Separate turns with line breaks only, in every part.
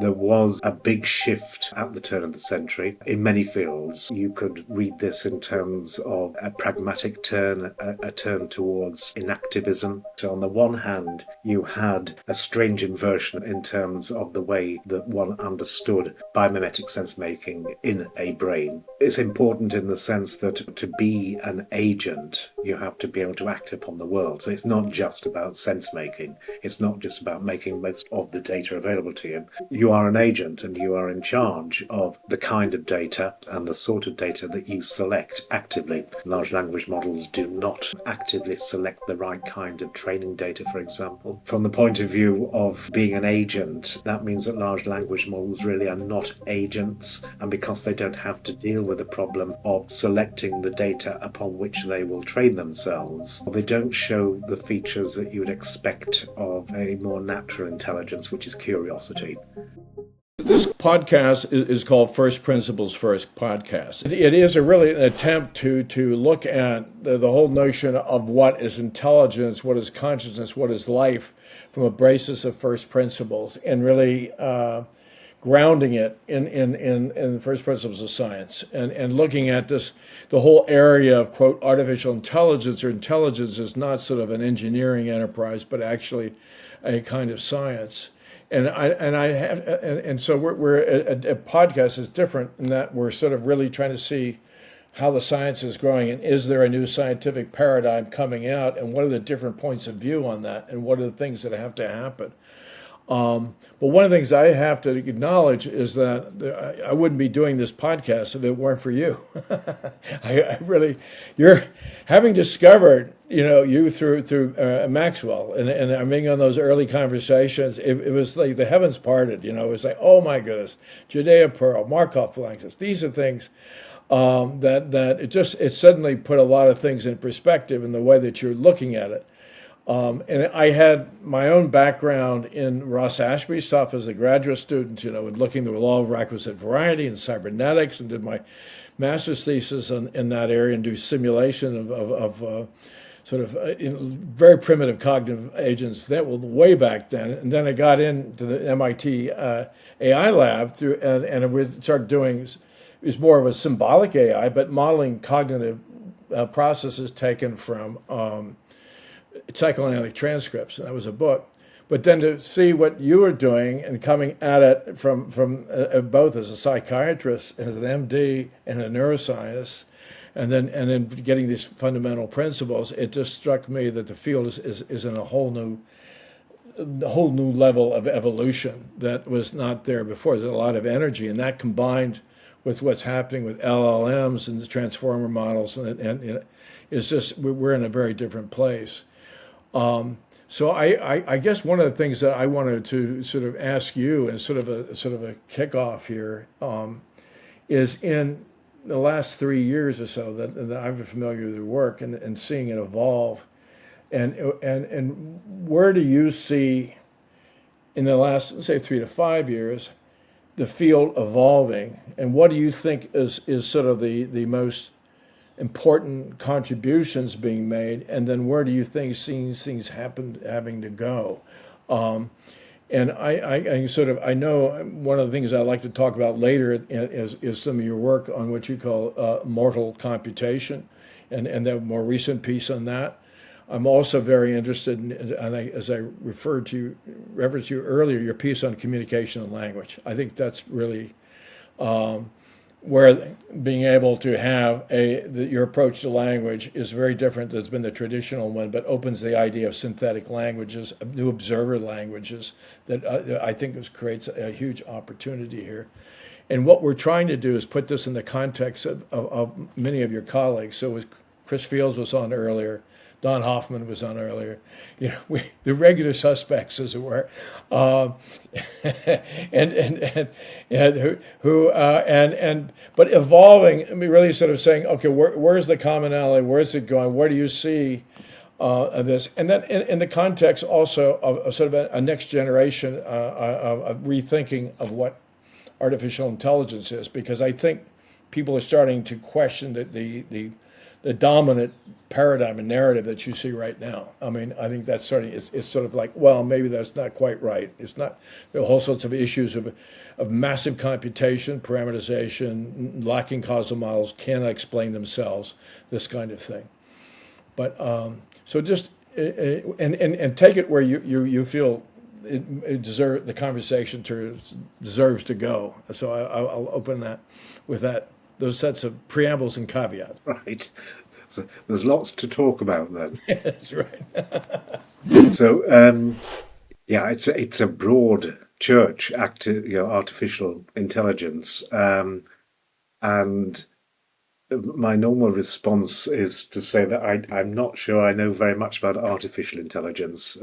there was a big shift at the turn of the century in many fields. You could read this in terms of a pragmatic turn, a turn towards inactivism. So on the one hand, you had a strange inversion in terms of the way that one understood biomimetic sense making in a brain. It's important in the sense that to be an agent, you have to be able to act upon the world. So it's not just about sense making. It's not just about making most of the data available to you. You are an agent and you are in charge of the kind of data and the sort of data that you select actively. Large language models do not actively select the right kind of training data, for example. From the point of view of being an agent, that means that large language models really are not agents, and because they don't have to deal with the problem of selecting the data upon which they will train themselves, they don't show the features that you would expect of a more natural intelligence, which is curiosity.
This podcast is called First Principles First Podcast. It is really an attempt to look at the whole notion of what is intelligence, what is consciousness, what is life, from a basis of first principles, and really grounding it in the first principles of science, and looking at this, the whole area of, quote, artificial intelligence, or intelligence is not sort of an engineering enterprise, but actually a kind of science. And so we're a podcast is different in that we're sort of really trying to see how the science is growing, and is there a new scientific paradigm coming out, and what are the different points of view on that, and what are the things that have to happen. But one of the things I have to acknowledge is that I wouldn't be doing this podcast if it weren't for you. I really, you're having discovered, you through Maxwell, and I mean, on those early conversations, it was like the heavens parted. It was like, oh my goodness, Judea Pearl, Markov phalanxes. These are things that it suddenly put a lot of things in perspective in the way that you're looking at it. And I had my own background in Ross Ashby's stuff as a graduate student, with looking at the law of requisite variety and cybernetics, and did my master's thesis in that area, and do simulation of very primitive cognitive agents that were way back then. And then I got into the MIT AI lab and we started doing, it was more of a symbolic AI, but modeling cognitive processes taken from psychoanalytic transcripts, and that was a book. But then to see what you were doing and coming at it from both as a psychiatrist, as an MD, and a neuroscientist, and then getting these fundamental principles, it just struck me that the field is in a whole new level of evolution that was not there before. There's a lot of energy, and that combined with what's happening with LLMs and the transformer models, and it's just, we're in a very different place. So I guess one of the things that I wanted to sort of ask you, and sort of a kickoff here, is in the last 3 years or so that I've been familiar with your work and seeing it evolve, and where do you see in the last, let's say, 3 to 5 years, the field evolving, and what do you think is sort of the most important contributions being made, and then where do you think things having to go? And I know one of the things I'd like to talk about later is some of your work on what you call mortal computation, and the more recent piece on that. I'm also very interested in, as I referenced you earlier, your piece on communication and language. I think that's really where being able to have your approach to language is very different than has been the traditional one, but opens the idea of synthetic languages, of new observer languages, that I think creates a huge opportunity here. And what we're trying to do is put this in the context of many of your colleagues. So Chris Fields was on earlier, Don Hoffman was on earlier, the regular suspects, as it were, but evolving. I mean, really sort of saying, okay, where's the commonality? Where's it going? Where do you see this? And then in the context also of sort of a next generation of rethinking of what artificial intelligence is, because I think people are starting to question the the dominant paradigm and narrative that you see right now. I mean, I think that's sort of it's sort of like, well, maybe that's not quite right. It's not. There are all sorts of issues of massive computation, parameterization, lacking causal models, cannot explain themselves, this kind of thing. But so just and take it where you feel it deserve the conversation deserves to go. So I'll open that with those sets of preambles and caveats.
Right. So there's lots to talk about then.
That's right.
So yeah, it's a broad church, artificial intelligence, and my normal response is to say that I'm not sure I know very much about artificial intelligence.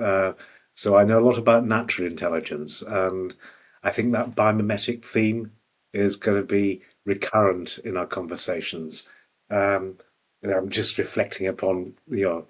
So I know a lot about natural intelligence, and I think that biomimetic theme is going to be recurrent in our conversations. Um, I'm just reflecting upon your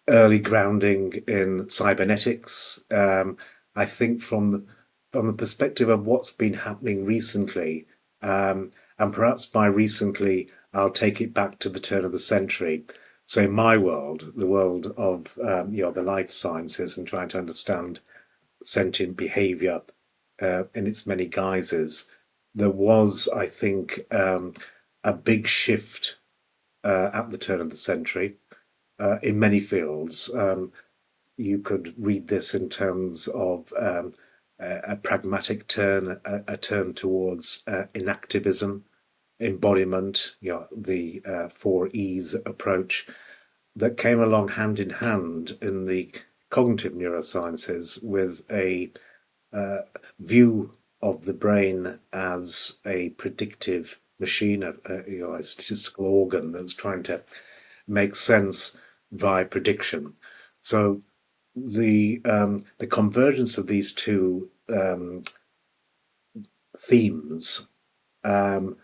early grounding in cybernetics. I think from the perspective of what's been happening recently. And perhaps by recently, I'll take it back to the turn of the century. So in my world, the world of the life sciences and trying to understand sentient behavior in its many guises, there was, I think, a big shift at the turn of the century in many fields. You could read this in terms of a pragmatic turn, a turn towards inactivism, embodiment, the four E's approach that came along hand in hand in the cognitive neurosciences with a uh, view of the brain as a predictive machine, a statistical organ that was trying to make sense via prediction. So the convergence of these two themes um,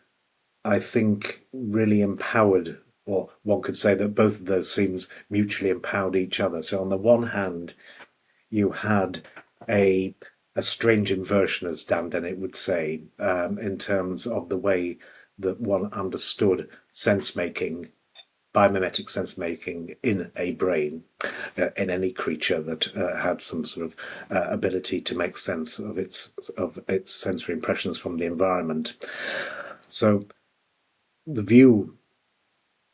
I think really empowered, or one could say that both of those themes mutually empowered each other. So on the one hand, you had a a strange inversion, as Dan Dennett would say, in terms of the way that one understood sense making, biomimetic sense making in a brain, in any creature that had some sort of ability to make sense of its sensory impressions from the environment. So the view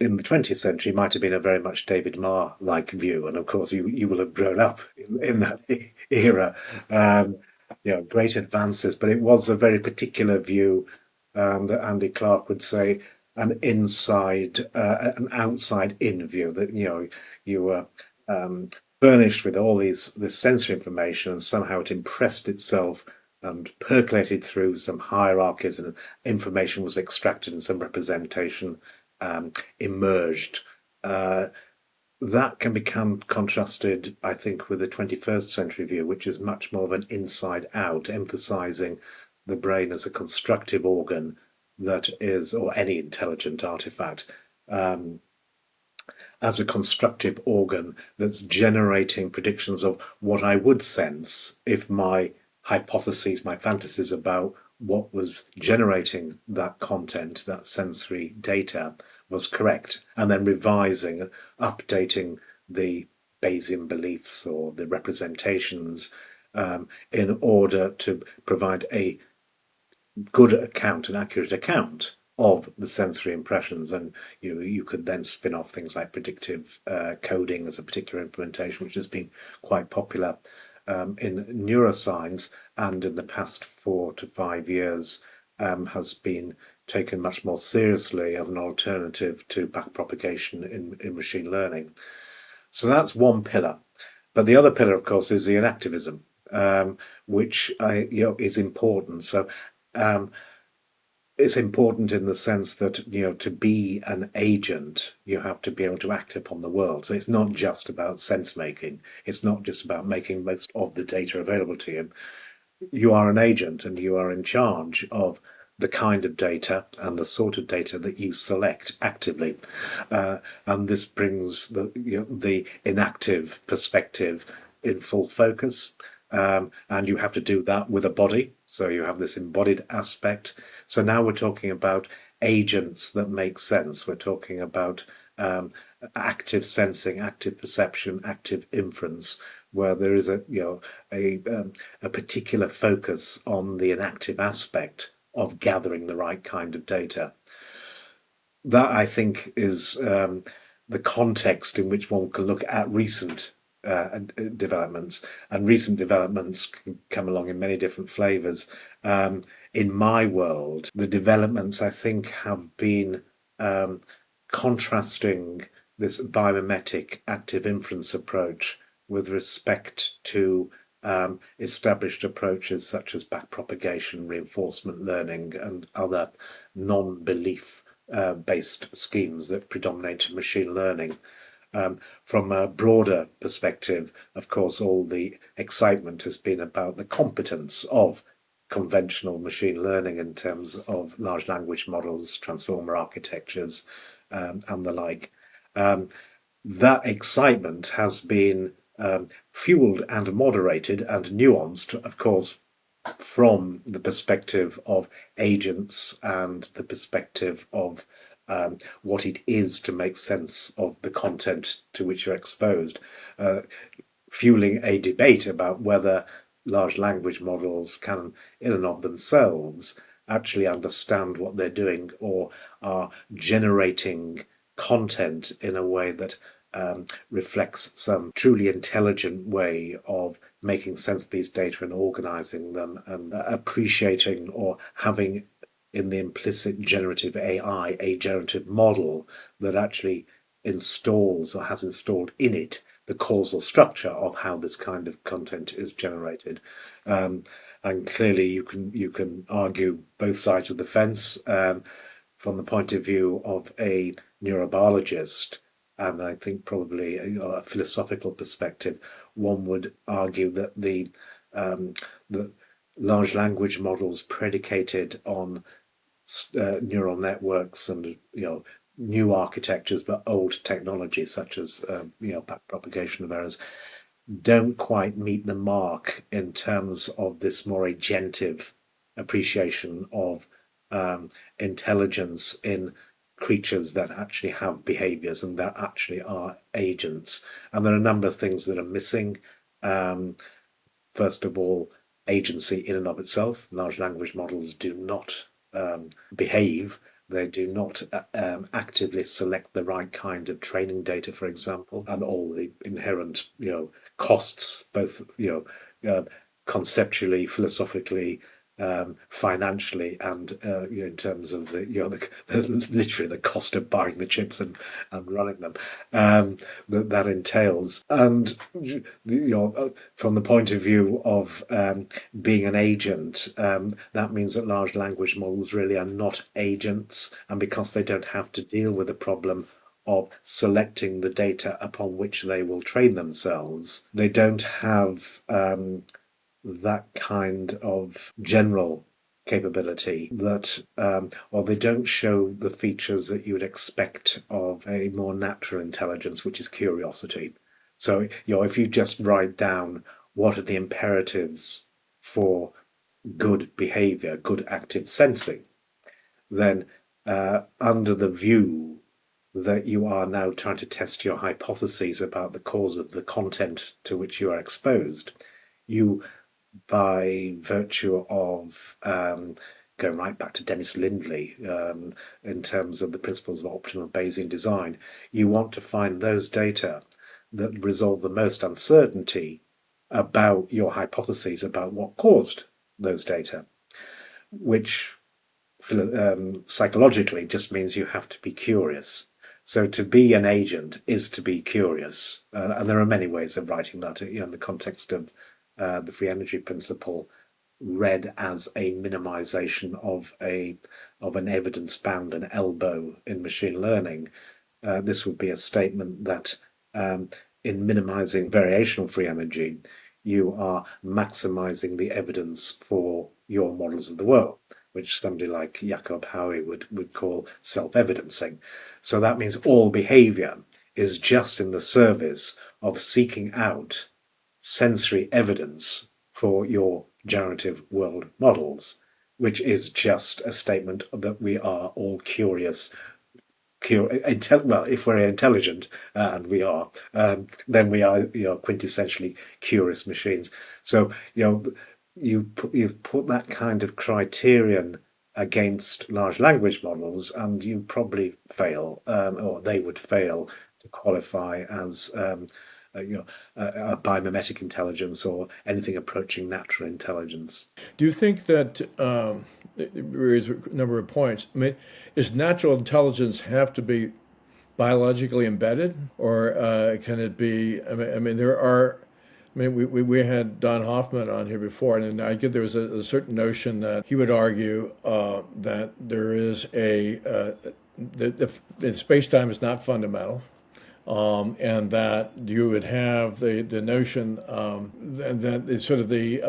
in the 20th century might have been a very much David Marr-like view, and of course you will have grown up in that era. Um, great advances, but it was a very particular view that Andy Clark would say an outside-in view that you were um, furnished with all this sensory information, and somehow it impressed itself and percolated through some hierarchies, and information was extracted and some representation emerged. Uh, that can become contrasted, I think, with the 21st century view, which is much more of an inside out, emphasizing the brain as a constructive organ that is, or any intelligent artifact, um, as a constructive organ that's generating predictions of what I would sense if my hypotheses, my fantasies about what was generating that content, that sensory data, was correct, and then revising and updating the Bayesian beliefs or the representations in order to provide a good account, an accurate account of the sensory impressions, and you could then spin off things like predictive coding as a particular implementation, which has been quite popular in neuroscience, and in the past 4 to 5 years has been taken much more seriously as an alternative to backpropagation in machine learning. So that's one pillar. But the other pillar, of course, is the inactivism, which is important. So um, it's important in the sense that to be an agent, you have to be able to act upon the world. So it's not just about sense making. It's not just about making most of the data available to you. You are an agent, and you are in charge of the kind of data and the sort of data that you select actively. And this brings the inactive perspective in full focus. And you have to do that with a body. So you have this embodied aspect. So now we're talking about agents that make sense. We're talking about active sensing, active perception, active inference, where there is a particular focus on the inactive aspect of gathering the right kind of data. That, I think, is the context in which one can look at recent developments, and recent developments can come along in many different flavors. In my world, the developments, I think, have been contrasting this biomimetic active inference approach with respect to established approaches such as backpropagation, reinforcement learning, and other non-belief based schemes that predominate in machine learning. From a broader perspective, of course, all the excitement has been about the competence of conventional machine learning in terms of large language models, transformer architectures, and the like. That excitement has been fueled and moderated and nuanced, of course, from the perspective of agents and the perspective of what it is to make sense of the content to which you're exposed, fueling a debate about whether large language models can, in and of themselves, actually understand what they're doing or are generating content in a way that reflects some truly intelligent way of making sense of these data and organizing them and appreciating or having in the implicit generative AI a generative model that actually installs or has installed in it the causal structure of how this kind of content is generated. And clearly you can argue both sides of the fence. From the point of view of a neurobiologist, and I think probably a philosophical perspective, one would argue that the large language models predicated on neural networks and new architectures, but old technologies such as backpropagation of errors, don't quite meet the mark in terms of this more agentive appreciation of intelligence in creatures that actually have behaviors and that actually are agents. And there are a number of things that are missing. First of all, agency in and of itself. Large language models do not behave. They do not actively select the right kind of training data, for example, and all the inherent costs, both conceptually, philosophically, financially, and in terms of literally the cost of buying the chips and running them, that entails. And from the point of view of being an agent, that means that large language models really are not agents, and because they don't have to deal with the problem of selecting the data upon which they will train themselves, they don't have that kind of general capability that, or they don't show the features that you would expect of a more natural intelligence, which is curiosity. So, if you just write down what are the imperatives for good behavior, good active sensing, then under the view that you are now trying to test your hypotheses about the cause of the content to which you are exposed, you, by virtue of going right back to Dennis Lindley in terms of the principles of optimal Bayesian design, you want to find those data that resolve the most uncertainty about your hypotheses about what caused those data, which psychologically just means you have to be curious. So to be an agent is to be curious, and there are many ways of writing that in the context of the free energy principle, read as a minimization of an evidence bound, an elbow in machine learning. This would be a statement that in minimizing variational free energy, you are maximizing the evidence for your models of the world, which somebody like Jacob Howe would call self-evidencing. So that means all behavior is just in the service of seeking out sensory evidence for your generative world models, which is just a statement that we are all curious. Well, if we're intelligent, and we are, then we are, quintessentially curious machines. So, you've put that kind of criterion against large language models, and you probably fail, or they would fail to qualify as, a biomimetic intelligence or anything approaching natural intelligence.
Do you think that it raises a number of points? I mean, does natural intelligence have to be biologically embedded, or can it be? I mean, there are. I mean, we had Don Hoffman on here before, and I get there was a certain notion that he would argue that there is the space time is not fundamental, and that you would have the notion that it's sort of the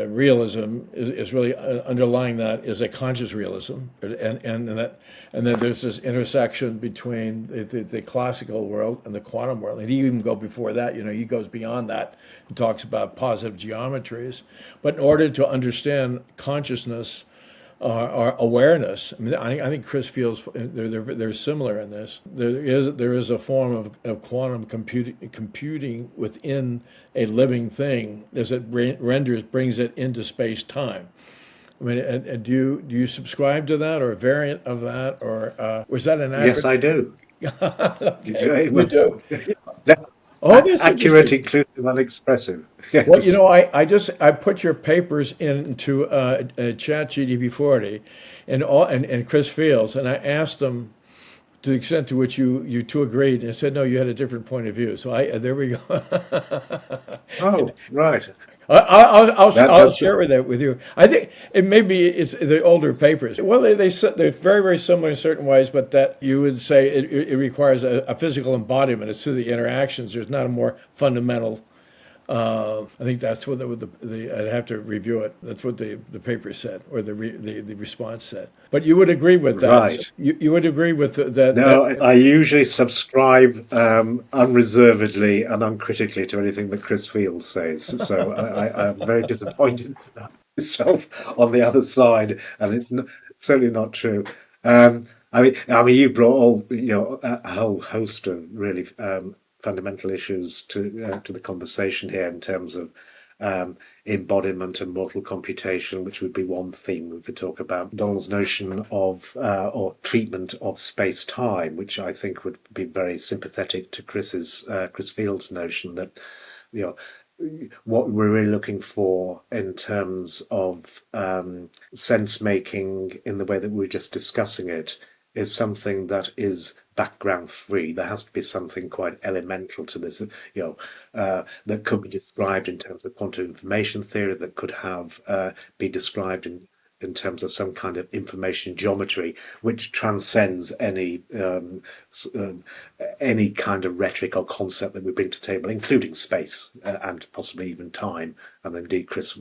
realism is really underlying that is a conscious realism, and that there's this intersection between the classical world and the quantum world. And he even go before that, he goes beyond that and talks about positive geometries. But in order to understand consciousness, our awareness. I mean, I think Chris feels they're similar in this. There is a form of quantum computing within a living thing as it brings it into space time. I mean, and do you subscribe to that, or a variant of that, or was that an
Yes,
accurate?
I do.
Okay, you do.
Yeah,
Oh, that's
accurate,
interesting.
inclusive, and expressive.
Well,
Yes.
I put your papers into Chat GDP 40, and Chris Fields, and I asked them to the extent to which you two agreed, and I said no, you had a different point of view. So I there we go.
Oh, right.
I'll
That's
share that with you. I think it's the older papers. Well, they're very very similar in certain ways, but that you would say it requires a physical embodiment. It's through the interactions. There's not a more fundamental. I think that's what I'd have to review it. That's what the paper said, or the response said. But you would agree with that. So
right.
you would agree with that.
No, I usually subscribe unreservedly and uncritically to anything that Chris Fields says. So I'm very disappointed myself on the other side, and it's certainly not true. I mean, you brought a whole host of really fundamental issues to the conversation here in terms of embodiment and model computation, which would be one theme we could talk about. Donald's notion of or treatment of space-time, which I think would be very sympathetic to Chris Field's notion that you know what we're really looking for in terms of sense making in the way that we are just discussing it is something that is background free. There has to be something quite elemental to this, that could be described in terms of quantum information theory, that could have be described in terms of some kind of information geometry, which transcends any kind of rhetoric or concept that we bring to the table, including space and possibly even time. And indeed, Chris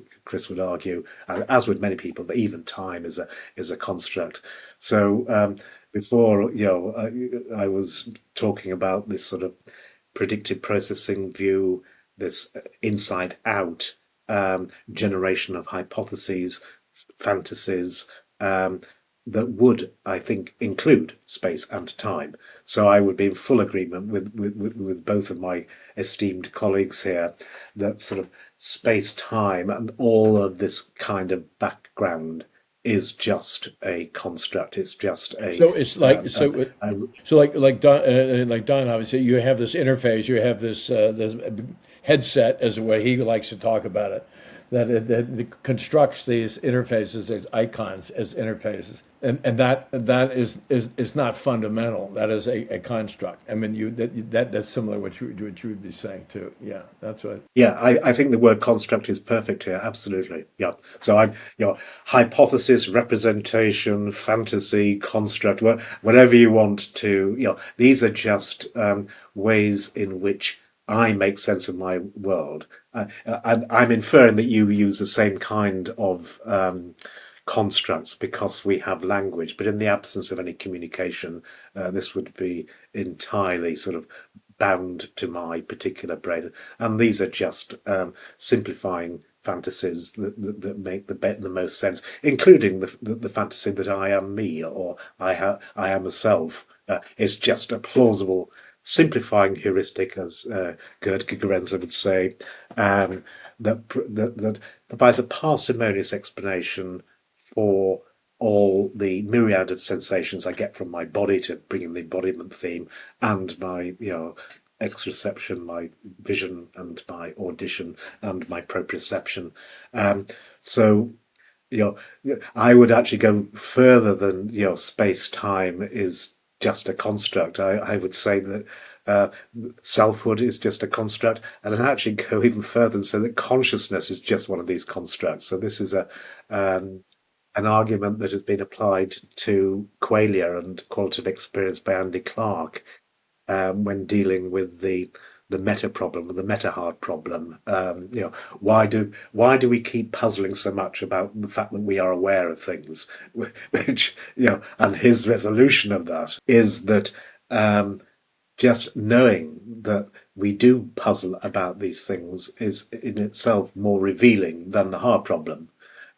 would argue, as would many people, that even time is a construct. So before, I was talking about this sort of predictive processing view, this inside out generation of hypotheses, fantasies that would, I think, include space and time. So I would be in full agreement with both of my esteemed colleagues here that sort of space time and all of this kind of background is just a construct. It's just
So it's like
a,
so.
a
So like Don obviously, you have this interface, you have this headset, as the way he likes to talk about it, that constructs these interfaces as icons as interfaces, and that is not fundamental. That is a construct. I mean, that's similar to what you would be saying too. Yeah, that's what.
Yeah, I think the word construct is perfect here. Absolutely. Yeah. So hypothesis, representation, fantasy, construct, whatever you want to, these are just ways in which I make sense of my world. I'm inferring that you use the same kind of constructs because we have language, but in the absence of any communication, this would be entirely sort of bound to my particular brain. And these are just simplifying fantasies that make the most sense, including the fantasy that I am me or I am a self. It's just a plausible, simplifying heuristic, as Gerd Gigerenzer would say, that provides a parsimonious explanation for all the myriad of sensations I get from my body, to bring in the embodiment theme, and my extraception, my vision, and my audition, and my proprioception. So I would actually go further than space-time is just a construct. I would say that selfhood is just a construct, and I'd actually go even further and say that consciousness is just one of these constructs. So this is a an argument that has been applied to qualia and qualitative experience by Andy Clark, when dealing with the meta problem, the meta heart problem. Why do we keep puzzling so much about the fact that we are aware of things? Which and his resolution of that is that just knowing that we do puzzle about these things is in itself more revealing than the heart problem.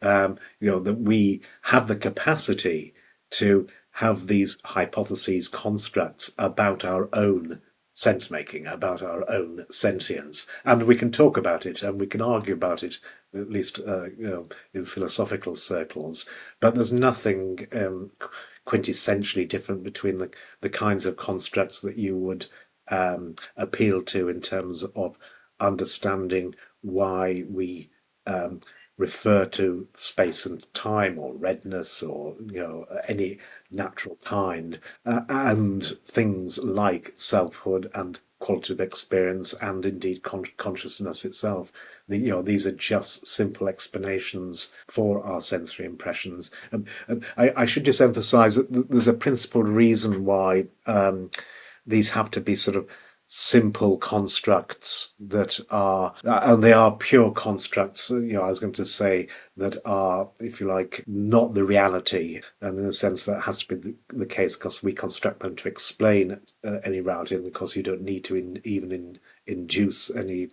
That we have the capacity to have these hypotheses, constructs about our own sense making, about our own sentience, and we can talk about it and we can argue about it, at least in philosophical circles. But there's nothing quintessentially different between the kinds of constructs that you would appeal to in terms of understanding why we refer to space and time, or redness, or any natural kind, and things like selfhood and qualitative experience, and indeed consciousness itself. These are just simple explanations for our sensory impressions. And I should just emphasize that there's a principal reason why these have to be sort of simple constructs that are, and they are pure constructs. I was going to say that are, if you like, not the reality, and in a sense that has to be the case because we construct them to explain any reality, and because you don't need to even induce any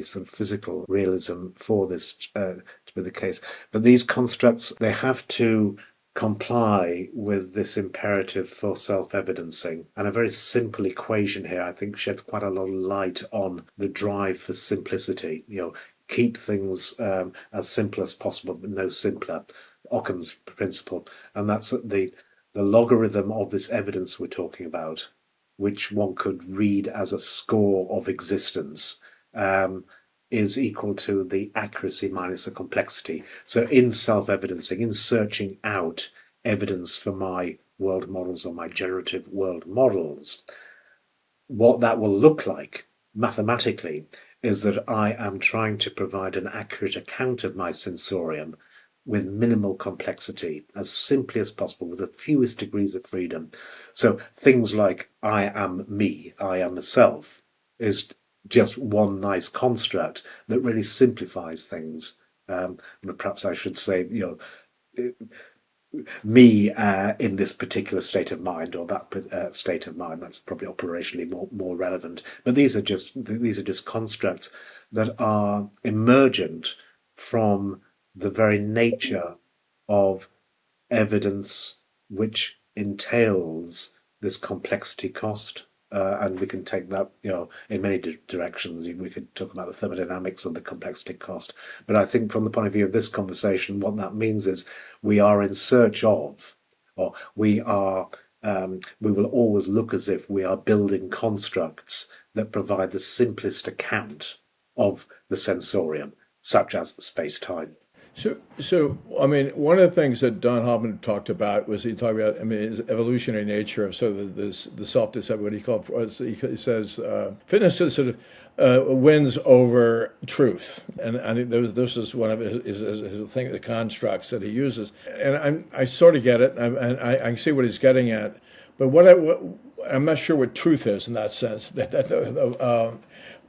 sort of physical realism for this to be the case. But these constructs, they have to comply with this imperative for self-evidencing. And a very simple equation here, I think, sheds quite a lot of light on the drive for simplicity. Keep things as simple as possible, but no simpler. Occam's principle. And that's the logarithm of this evidence we're talking about, which one could read as a score of existence, is equal to the accuracy minus the complexity. So in self-evidencing, in searching out evidence for my world models or my generative world models, what that will look like mathematically is that I am trying to provide an accurate account of my sensorium with minimal complexity, as simply as possible, with the fewest degrees of freedom. So things like I am me, I am a self, is just one nice construct that really simplifies things. And perhaps I should say, me in this particular state of mind, or that state of mind. That's probably operationally more relevant. But these are just constructs that are emergent from the very nature of evidence, which entails this complexity cost. And we can take that, in many directions. We could talk about the thermodynamics of the complexity cost. But I think from the point of view of this conversation, what that means is we are in search of, or we will always look as if we are building constructs that provide the simplest account of the sensorium, such as space-time.
So I mean, one of the things that Don Hoffman talked about was he talked about, I mean, his evolutionary nature of sort of the self-deception. What he called, he says, fitness is sort of wins over truth, and I think this is one of his thing, the constructs that he uses, and I sort of get it, and I see what he's getting at, but I'm not sure what truth is in that sense. And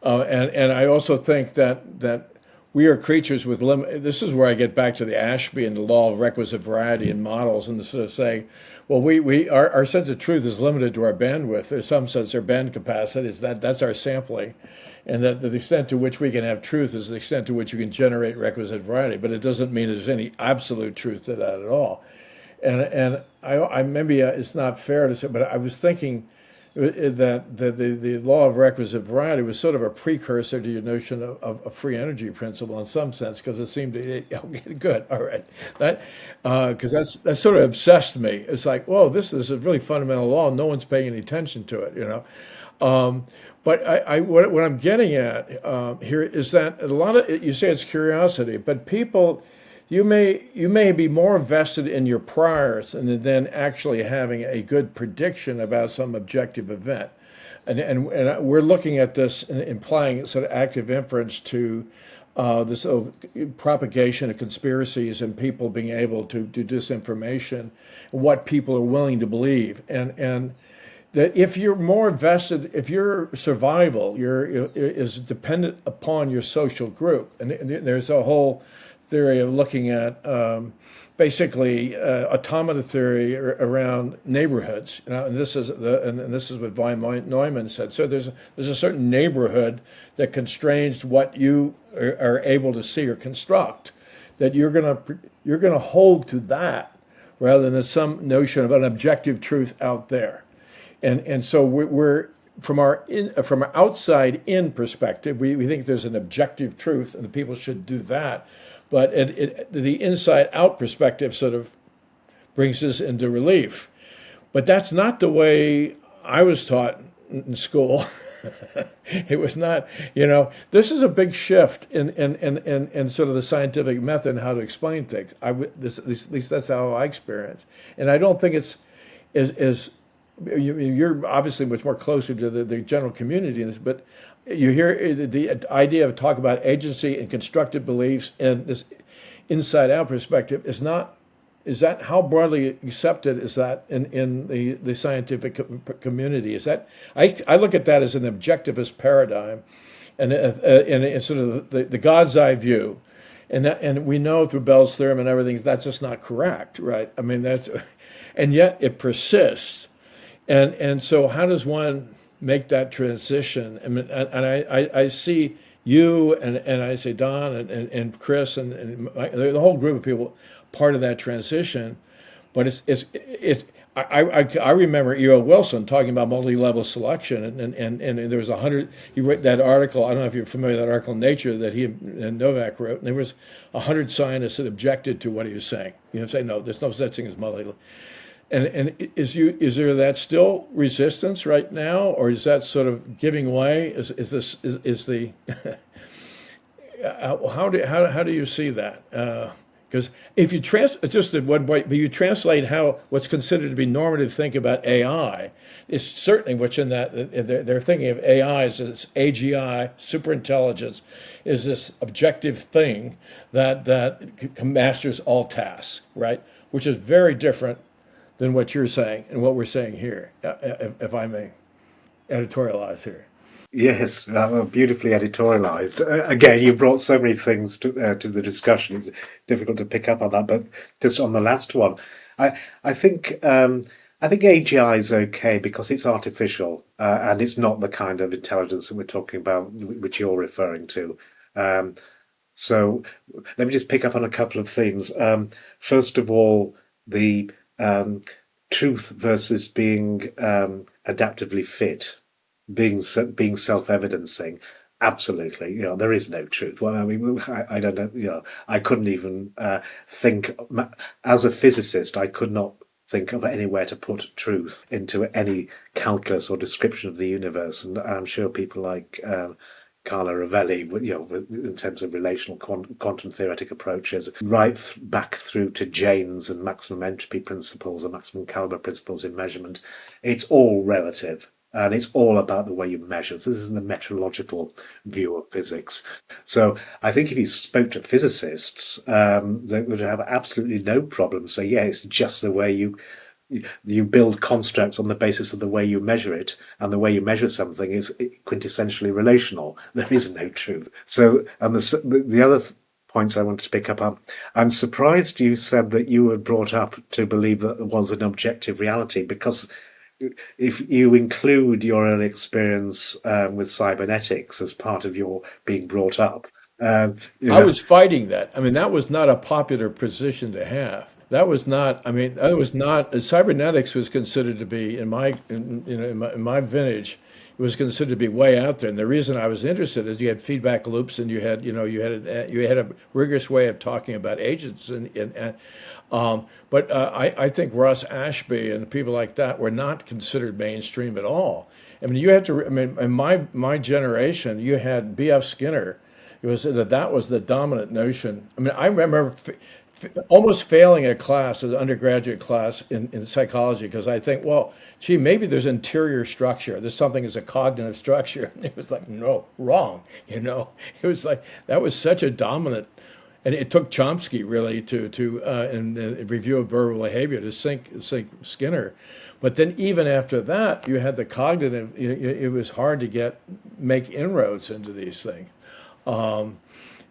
I also think that we are creatures with limit. This is where I get back to the Ashby and the law of requisite variety in models, and sort of saying, well, our sense of truth is limited to our bandwidth. In some sense, our band capacity is that's our sampling, and that the extent to which we can have truth is the extent to which you can generate requisite variety. But it doesn't mean there's any absolute truth to that at all. And I maybe it's not fair to say, but I was thinking that the law of requisite variety was sort of a precursor to your notion of a free energy principle in some sense, because it seemed to, okay, good, all right, that because that sort of obsessed me. It's like, whoa, this is a really fundamental law, no one's paying any attention to it, but what I'm getting at here is that a lot of you say it's curiosity, but people, you may be more vested in your priors and then actually having a good prediction about some objective event, and we're looking at this and implying sort of active inference to this propagation of conspiracies and people being able to do disinformation, what people are willing to believe, and that if you're more vested, if your survival is dependent upon your social group, and there's a whole theory of looking at basically automata theory around neighborhoods, and this is what von Neumann said. So there's a certain neighborhood that constrains what you are able to see or construct, that you're gonna hold to that rather than some notion of an objective truth out there. And so we're from our outside in perspective, we think there's an objective truth and the people should do that. But the inside out perspective sort of brings this into relief. But that's not the way I was taught in school. It was not, this is a big shift in sort of the scientific method and how to explain things. At least that's how I experience. And I don't think it's you're obviously much more closer to the general community in this, but you hear the idea of talk about agency and constructed beliefs and this inside out perspective is that how broadly accepted is that in the scientific community? Is that I look at that as an objectivist paradigm, and it's sort of the God's eye view, and we know through Bell's theorem and everything that's just not correct, right? I mean and yet it persists, and so how does one make that transition? And I see you and I say Don and Chris and the whole group of people part of that transition, but I remember E.O. Wilson talking about multi-level selection, and there was 100. He wrote that article. I don't know if you're familiar with that article in Nature that he and Novak wrote. And there was 100 scientists that objected to what he was saying. Say no, there's no such thing as multi. And is there that still resistance right now, or is that sort of giving way? Is the how do you see that? Because if you just at one point, but you translate what's considered to be normative think about AI, is certainly what's in that they're thinking of AI as this AGI, superintelligence, is this objective thing that masters all tasks, right? Which is very different than what you're saying and what we're saying here, if I may editorialize here.
Yes, beautifully editorialized. Again, you brought so many things to the discussion. It's difficult to pick up on that, but just on the last one, I think AGI is okay because it's artificial and it's not the kind of intelligence that we're talking about, which you're referring to. So let me just pick up on a couple of themes. First of all, the truth versus being adaptively fit, being self-evidencing. Absolutely, there is no truth. Well, I mean, I don't know. I couldn't even think as a physicist. I could not think of anywhere to put truth into any calculus or description of the universe, and I'm sure people like Carlo Rovelli, in terms of relational quantum theoretic approaches, right back through to Jaynes and maximum entropy principles and maximum caliber principles in measurement. It's all relative. And it's all about the way you measure. So this is the metrological view of physics. So I think if you spoke to physicists, they would have absolutely no problem saying, yeah, it's just the way you build constructs on the basis of the way you measure it, and the way you measure something is quintessentially relational. There is no truth. So, and the other points I wanted to pick up on, I'm surprised you said that you were brought up to believe that there was an objective reality, because if you include your early experience with cybernetics as part of your being brought up, you
I
know,
was fighting that. I mean, that was not a popular position to have. That was not. I mean, that was not. Cybernetics was considered to be in my vintage. It was considered to be way out there. And the reason I was interested is you had feedback loops, and you had a rigorous way of talking about agents, but I think Ross Ashby and people like that were not considered mainstream at all. I mean, you have to. I mean, in my generation, you had B.F. Skinner. It was that was the dominant notion. I mean, I remember almost failing a class, an undergraduate class in psychology, because I think, well, gee, maybe there's interior structure. There's something as a cognitive structure. And it was like, no, wrong. It was like that was such a dominant. And it took Chomsky really to in the review of verbal behavior to sink Skinner. But then even after that, you had the cognitive. It was hard to make inroads into these things. Um,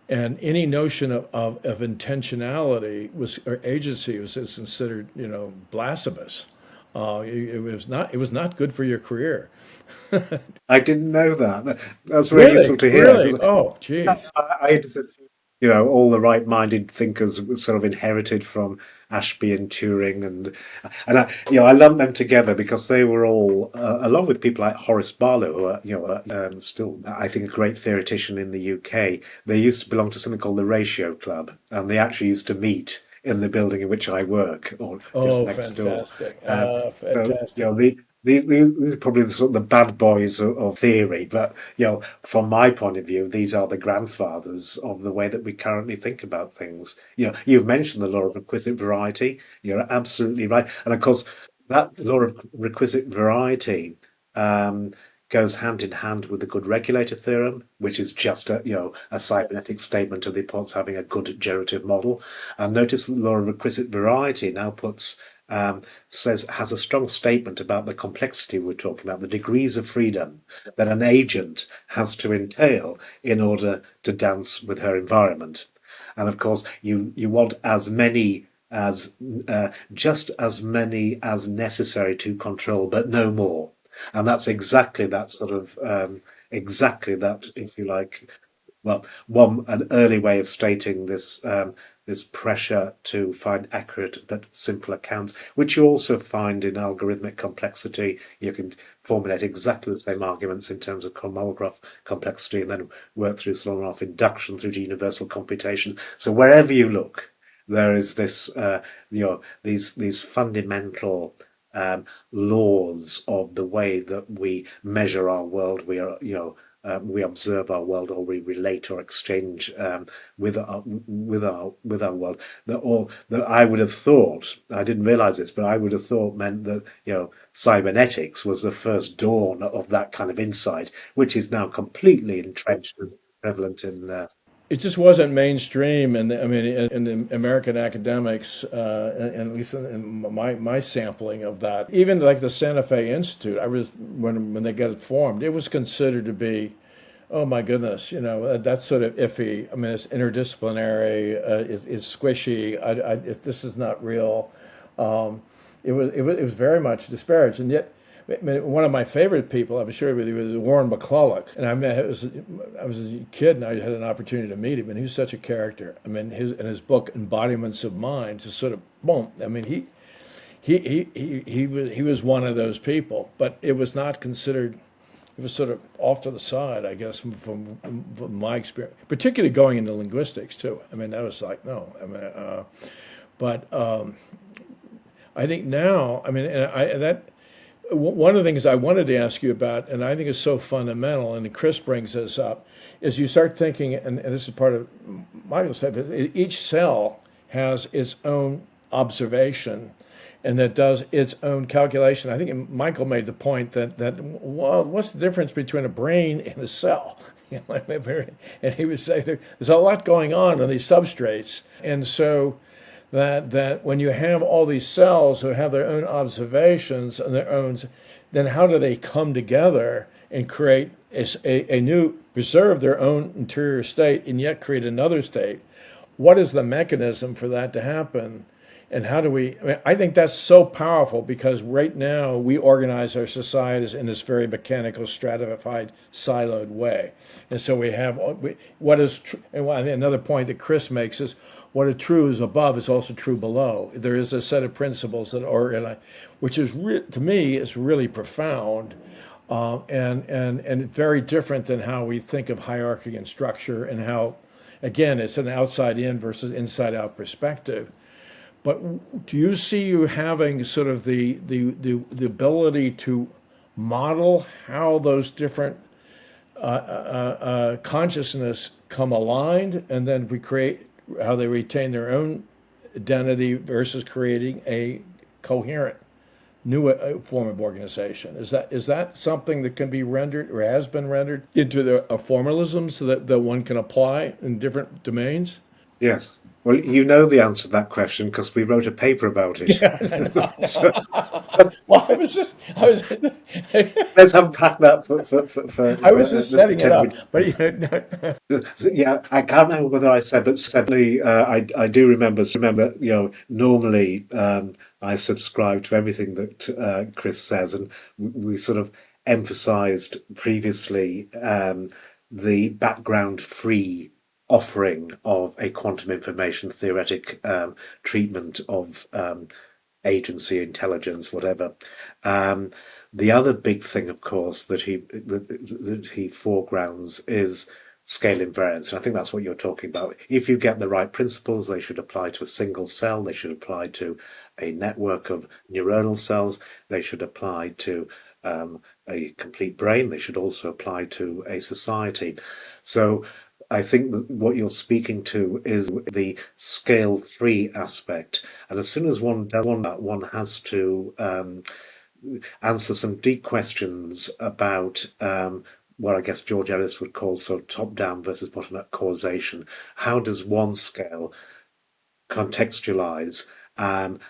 and any notion of intentionality or agency was considered, blasphemous. It was not good for your career.
I didn't know that. That's very useful
Really,
to hear.
really.
'Cause
Oh, geez.
I all the right-minded thinkers were sort of inherited from Ashby and Turing, I lump them together because they were all, along with people like Horace Barlow, who are, still, I think, a great theoretician in the UK. They used to belong to something called the Ratio Club, and they actually used to meet in the building in which I work, or just
Oh,
next door.
fantastic.
Um, so,
Fantastic.
these are probably the sort of the bad boys of theory, but from my point of view, these are the grandfathers of the way that we currently think about things. You've mentioned the law of requisite variety. You're absolutely right, and of course, that law of requisite variety um, goes hand in hand with the good regulator theorem, which is just a cybernetic statement of the importance of having a good generative model. And notice that the law of requisite variety now um, has a strong statement about the complexity we're talking about, the degrees of freedom that an agent has to entail in order to dance with her environment. And of course, you want as many as just as many as necessary to control, but no more. And that's exactly that sort of exactly that, if you like, well, an early way of stating this pressure to find accurate but simple accounts, which you also find in algorithmic complexity. You can formulate exactly the same arguments in terms of Kolmogorov complexity, and then work through Slonimov induction through to universal computation. So wherever you look, there is these fundamental laws of the way that we measure our world. We observe our world, or we relate or exchange with our world. That I would have thought, I didn't realize this, but I would have thought meant that cybernetics was the first dawn of that kind of insight, which is now completely entrenched and prevalent in.
It just wasn't mainstream, and I mean, in the American academics, and at least in my sampling of that, even like the Santa Fe Institute, I was when they got it formed, it was considered to be, oh my goodness, that's sort of iffy. I mean, it's interdisciplinary, it's squishy. This is not real. It was very much disparaged, and yet. I mean, one of my favorite people, I'm sure with you, was Warren McCulloch. And I was a kid and I had an opportunity to meet him, and he was such a character. I mean, in his book Embodiments of Mind, just sort of boom. I mean, he was one of those people, but it was not considered. It was sort of off to the side, I guess, from my experience, particularly going into linguistics too. I mean, that was like no. I mean, but I think now, I mean, one of the things I wanted to ask you about, and I think is so fundamental, and Chris brings this up, is you start thinking, and this is part of Michael said, that each cell has its own observation, and that does its own calculation. I think Michael made the point that well, what's the difference between a brain and a cell? And he would say there's a lot going on these substrates, and so that when you have all these cells who have their own observations and their own, then how do they come together and create a new, preserve their own interior state and yet create another state? What is the mechanism for that to happen? And how do we, I mean, I think that's so powerful because right now we organize our societies in this very mechanical, stratified, siloed way. And so we have what is true. And another point that Chris makes is what is true is above is also true below. There is a set of principles that organize, which is to me is really profound, and very different than how we think of hierarchy and structure, and how, again, it's an outside in versus inside out perspective. But do you see you having sort of the ability to model how those different consciousness come aligned, and then we create how they retain their own identity versus creating a coherent new form of organization? Is that something that can be rendered or has been rendered into a formalism so that one can apply in different domains?
Yes. Well, you know the answer to that question because we wrote a paper about it. So
Well, I was,
let's unpack that
I was just
let's
setting it
pretend we
up, but you
So, yeah, I can't remember whether I said, but certainly I do remember. Normally I subscribe to everything that Chris says, and we sort of emphasised previously the background-free offering of a quantum information theoretic treatment of agency, intelligence, whatever. Um, the other big thing, of course, that he foregrounds is scale invariance. And I think that's what you're talking about. If you get the right principles, they should apply to a single cell, they should apply to a network of neuronal cells, they should apply to a complete brain, they should also apply to a society. So I think that what you're speaking to is the scale-free aspect. And as soon as one does that, one has to answer some deep questions about what I guess George Ellis would call sort of top-down versus bottom-up causation. How does one scale contextualize and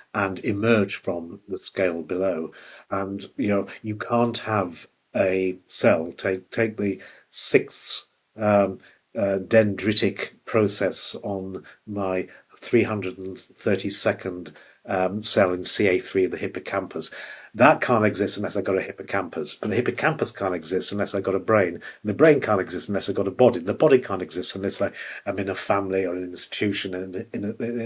emerge from the scale below? And you can't have a cell take the sixth dendritic process on my 332nd cell in CA3 of the hippocampus. That can't exist unless I got a hippocampus, but the hippocampus can't exist unless I got a brain. And the brain can't exist unless I got a body. The body can't exist unless I'm in a family or an institution and in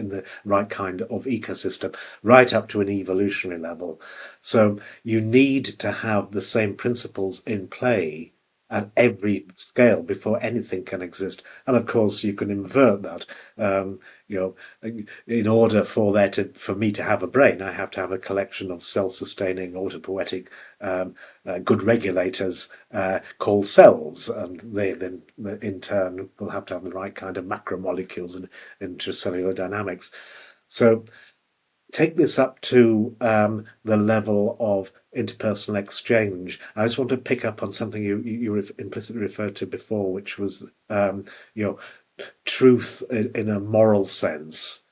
the right kind of ecosystem, right up to an evolutionary level. So you need to have the same principles in play at every scale before anything can exist. And of course, you can invert that. You know, in order for me to have a brain, I have to have a collection of self-sustaining, autopoietic, good regulators called cells, and they then in turn will have to have the right kind of macromolecules and intracellular dynamics. So take this up to the level of interpersonal exchange. I just want to pick up on something you implicitly referred to before, which was you know truth in a moral sense,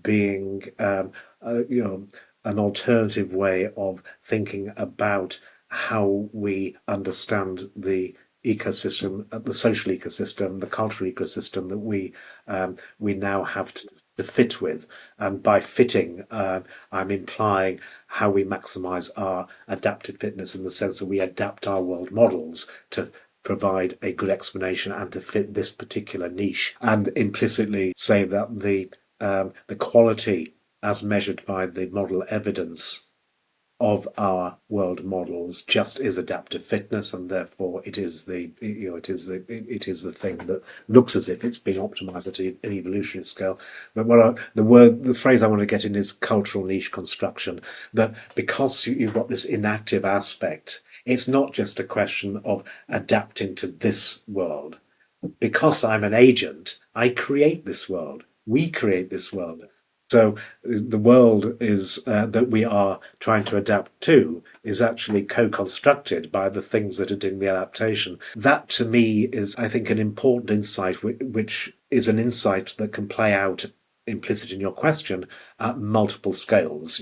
being an alternative way of thinking about how we understand the ecosystem, the social ecosystem, the cultural ecosystem that we now have to fit with. And by fitting, I'm implying how we maximize our adaptive fitness in the sense that we adapt our world models to provide a good explanation and to fit this particular niche, and implicitly say that the quality as measured by the model evidence of our world models just is adaptive fitness, and therefore it is the thing that looks as if it's being optimized at an evolutionary scale. But the phrase I want to get in is cultural niche construction. That because you've got this inactive aspect, it's not just a question of adapting to this world. Because I'm an agent, I create this world. We create this world. So the world is that we are trying to adapt to is actually co-constructed by the things that are doing the adaptation. That to me is, I think, an important insight, which is an insight that can play out implicit in your question at multiple scales.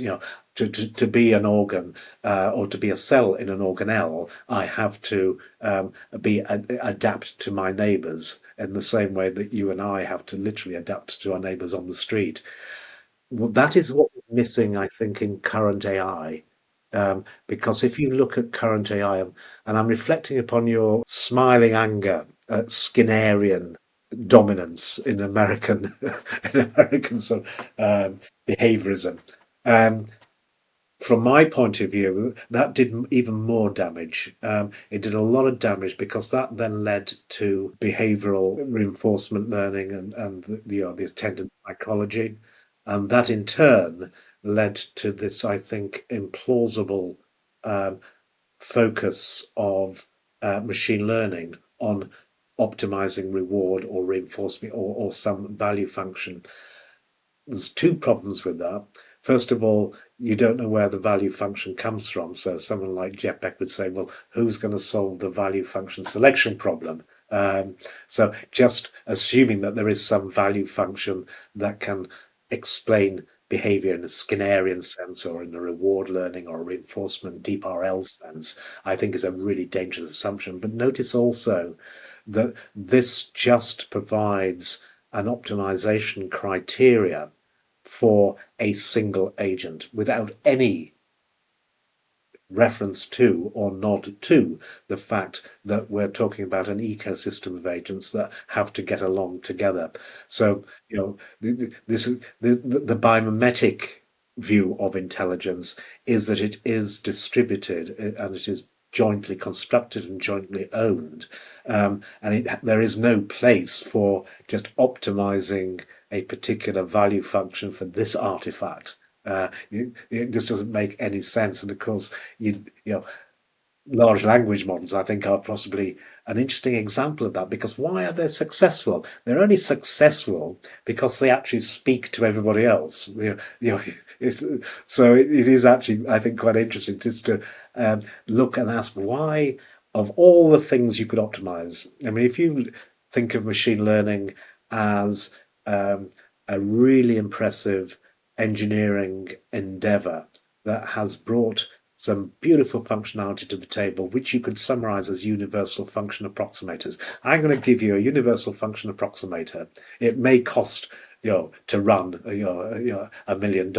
To be an organ or to be a cell in an organelle, I have to adapt to my neighbours in the same way that you and I have to literally adapt to our neighbours on the street. Well, that is what is missing, I think, in current AI. Because if you look at current AI, and I'm reflecting upon your smiling anger at Skinnerian dominance in American in American sort of behaviorism. Um, from my point of view, that did even more damage. It did a lot of damage because that then led to behavioral reinforcement learning and the attendant psychology, and that in turn led to this, I think, implausible um, focus of machine learning on optimizing reward or reinforcement or some value function. There's two problems with that. First of all, you don't know where the value function comes from. So someone like Jeff Beck would say, well, who's going to solve the value function selection problem? So just assuming that there is some value function that can explain behavior in a Skinnerian sense or in a reward learning or reinforcement deep RL sense, I think is a really dangerous assumption. But notice also that this just provides an optimization criteria for a single agent without any reference to or nod to the fact that we're talking about an ecosystem of agents that have to get along together. So, you know, this is the biomimetic view of intelligence is that it is distributed and it is jointly constructed and jointly owned. There is no place for just optimizing a particular value function for this artifact. It just doesn't make any sense. And of course, you know, large language models, I think, are possibly an interesting example of that because why are they successful? They're only successful because they actually speak to everybody else. So it is actually, I think, quite interesting just to look and ask why, of all the things you could optimize. I mean, if you think of machine learning as a really impressive engineering endeavor that has brought some beautiful functionality to the table, which you could summarize as universal function approximators. I'm going to give you a universal function approximator. It may cost to run $1 million.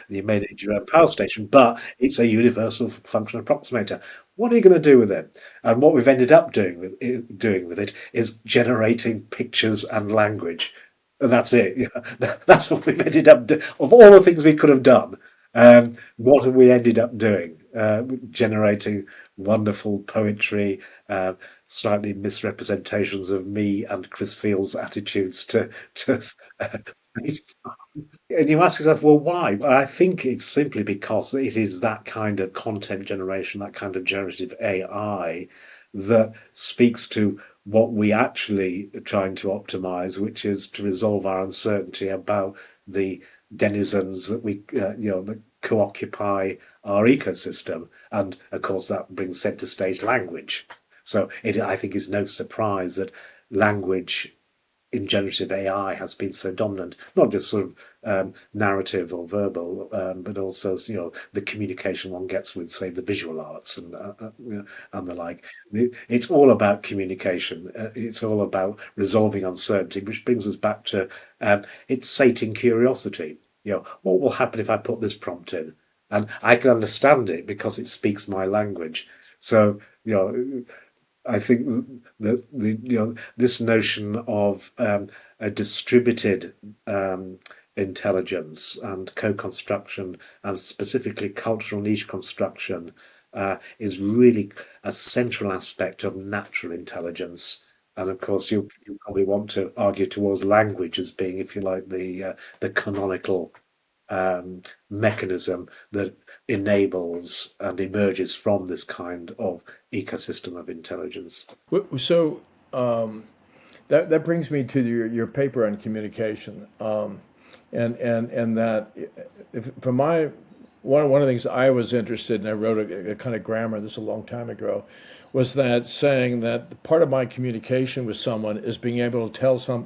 You may need your own power station, but it's a universal function approximator. What are you going to do with it? And what we've ended up doing with it is generating pictures and language. And that's it. That's what we've ended up doing. Of all the things we could have done, what have we ended up doing? Generating wonderful poetry, slightly misrepresentations of me and Chris Field's attitudes to space. And you ask yourself, well, why? Well, I think it's simply because it is that kind of content generation, that kind of generative AI that speaks to what we actually are trying to optimize, which is to resolve our uncertainty about the denizens that that co-occupy our ecosystem. And of course, that brings center stage language. So I think, is no surprise that language in generative AI has been so dominant, not just sort of narrative or verbal, but also the communication one gets with, say, the visual arts and the like. It's all about communication. It's all about resolving uncertainty, which brings us back to it's sating curiosity. What will happen if I put this prompt in? And I can understand it because it speaks my language. So, I think that this notion of a distributed intelligence and co-construction and specifically cultural niche construction is really a central aspect of natural intelligence. And of course, you probably want to argue towards language as being, if you like, the canonical mechanism that enables and emerges from this kind of ecosystem of intelligence.
So that brings me to your paper on communication, and that from my one of the things I was interested in, I wrote a kind of grammar this a long time ago, was that saying that part of my communication with someone is being able to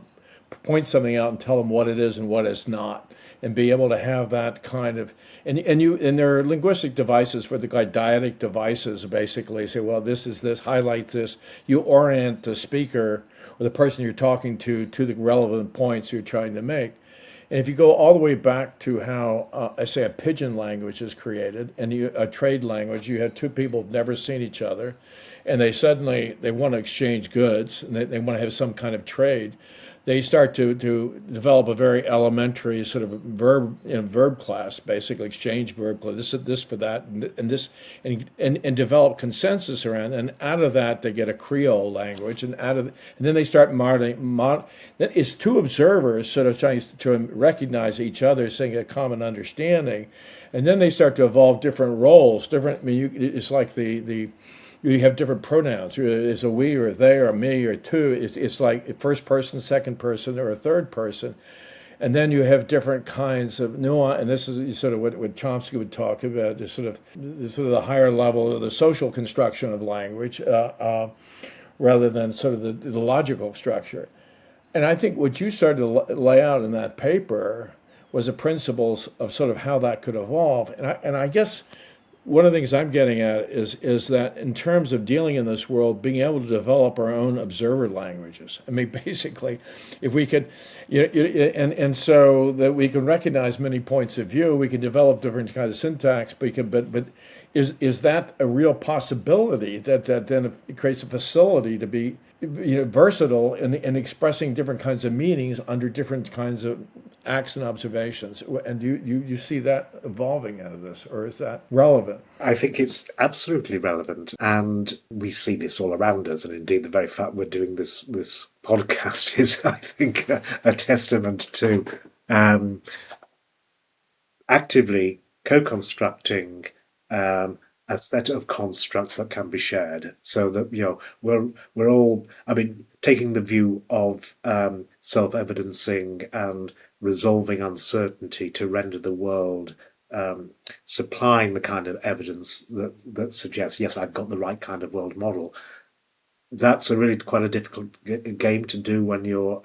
point something out and tell them what it is and what it's not, and be able to have that kind of and there are linguistic devices for the dyadic devices basically say, well, this is this, highlight this, you orient the speaker or the person you're talking to the relevant points you're trying to make. And if you go all the way back to how, I say, a pidgin language is created, and a trade language, you had two people who've never seen each other, and they want to exchange goods, and they want to have some kind of trade. They start to develop a very elementary sort of verb class, basically exchange verb class. This for that, and this, and develop consensus around. And out of that, they get a Creole language, and then they start modeling. That is two observers sort of trying to recognize each other, saying a common understanding, and then they start to evolve different roles. Different. I mean, it's like the you have different pronouns. It's a we or a they or a me or two. It's like first person, second person, or a third person. And then you have different kinds of nuance, and this is sort of what Chomsky would talk about, this sort of the higher level of the social construction of language, rather than sort of the logical structure. And I think what you started to lay out in that paper was the principles of sort of how that could evolve. And I guess one of the things I'm getting at is that in terms of dealing in this world, being able to develop our own observer languages. I mean, basically, if we could, and so that we can recognize many points of view, we can develop different kinds of syntax. But is that a real possibility that then it creates a facility to be versatile in expressing different kinds of meanings under different kinds of acts and observations? And do you see that evolving out of this, or is that relevant?
I think it's absolutely relevant, and we see this all around us. And indeed, the very fact we're doing this podcast is, I think, a testament to um, actively co-constructing a set of constructs that can be shared, so that we're all. I mean, taking the view of self-evidencing and resolving uncertainty to render the world supplying the kind of evidence that suggests, yes, I've got the right kind of world model. That's a really quite a difficult game to do when you're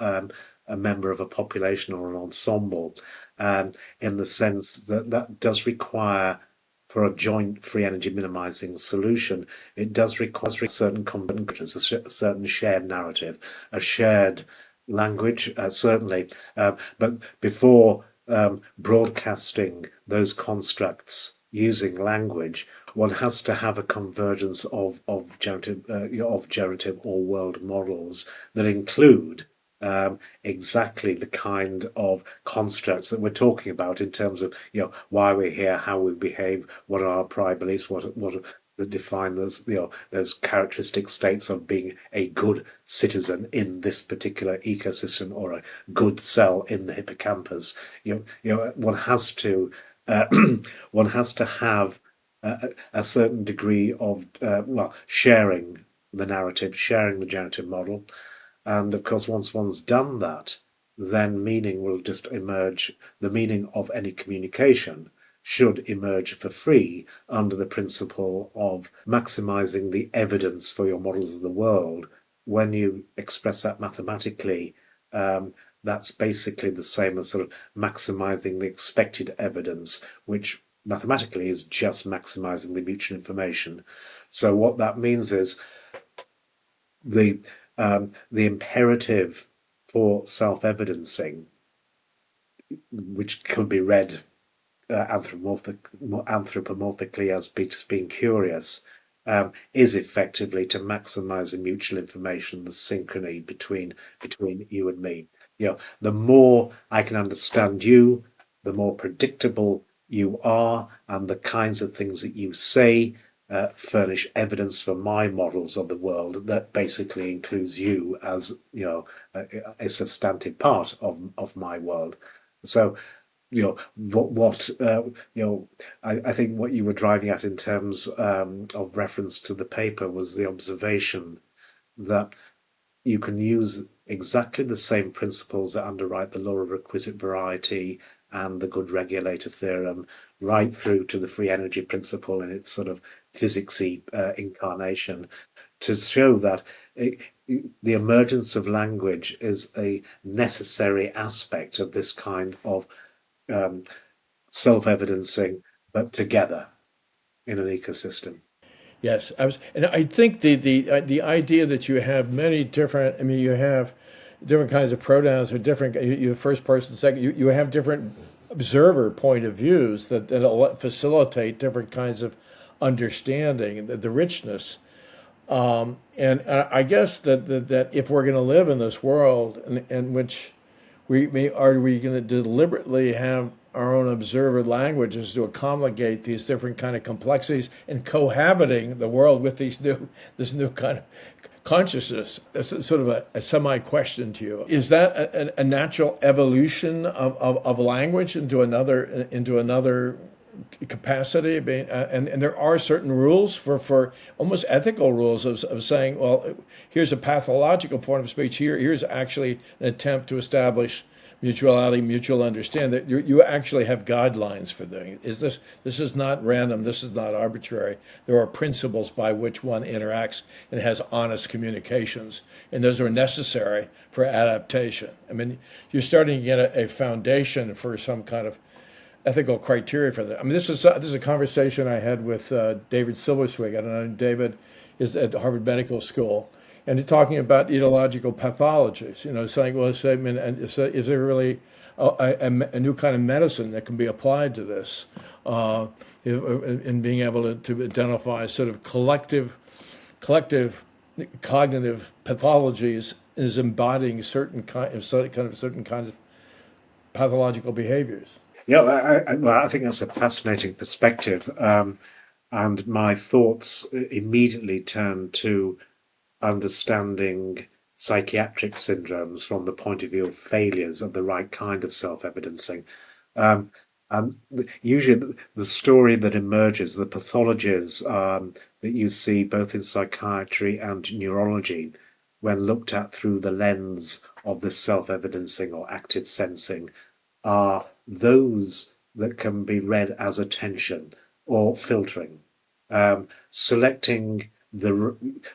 a member of a population or an ensemble, in the sense that that does require, for a joint free energy minimizing solution, it does require certain competence, a certain shared narrative, a shared language, certainly. But before broadcasting those constructs using language, one has to have a convergence of generative or world models that include exactly the kind of constructs that we're talking about in terms of why we're here, how we behave, what are our prior beliefs, what that define those characteristic states of being a good citizen in this particular ecosystem or a good cell in the hippocampus. One has to uh, one has to have a certain degree of sharing the narrative, sharing the generative model, and of course, once one's done that, then meaning will just emerge. The meaning of any communication should emerge for free under the principle of maximizing the evidence for your models of the world. When you express that mathematically, that's basically the same as sort of maximizing the expected evidence, which mathematically is just maximizing the mutual information. So what that means is the the imperative for self-evidencing, which could be read anthropomorphically as being curious, is effectively to maximize the mutual information, the synchrony between you and me. The more I can understand you, the more predictable you are, and the kinds of things that you say furnish evidence for my models of the world that basically includes you as a substantive part of my world. So I think what you were driving at in terms of reference to the paper was the observation that you can use exactly the same principles that underwrite the law of requisite variety and the good regulator theorem, right through to the free energy principle in its sort of physicsy incarnation, to show that the emergence of language is a necessary aspect of this kind of um, self-evidencing, but together in an ecosystem.
Yes, and I think the idea that you have many different. I mean, you have different kinds of pronouns or different. You have first person, second. You have different observer point of views that facilitate different kinds of understanding, the richness. And I guess that if we're going to live in this world in which are we going to deliberately have our own observer languages to accommodate these different kind of complexities and cohabiting the world with this new kind of consciousness? That's sort of a semi question to you. Is that a natural evolution of language into another capacity? And there are certain rules for almost ethical rules of saying, well, here's a pathological form of speech. Here's actually an attempt to establish mutuality, mutual understanding. That you actually have guidelines for things. This is not random. This is not arbitrary. There are principles by which one interacts and has honest communications, and those are necessary for adaptation. I mean, you're starting to get a foundation for some kind of ethical criteria for that. I mean, this is a conversation I had with David Silverswig. I don't know, David is at Harvard Medical School, and he's talking about etiological pathologies. Saying, well, I mean, is there really a new kind of medicine that can be applied to this, in being able to identify sort of collective cognitive pathologies is embodying certain kinds of pathological behaviors.
Yeah, well, I think that's a fascinating perspective. And my thoughts immediately turn to understanding psychiatric syndromes from the point of view of failures of the right kind of self-evidencing. Um, and usually the story that emerges, the pathologies that you see both in psychiatry and neurology, when looked at through the lens of this self-evidencing or active sensing, are those that can be read as attention or filtering, um, selecting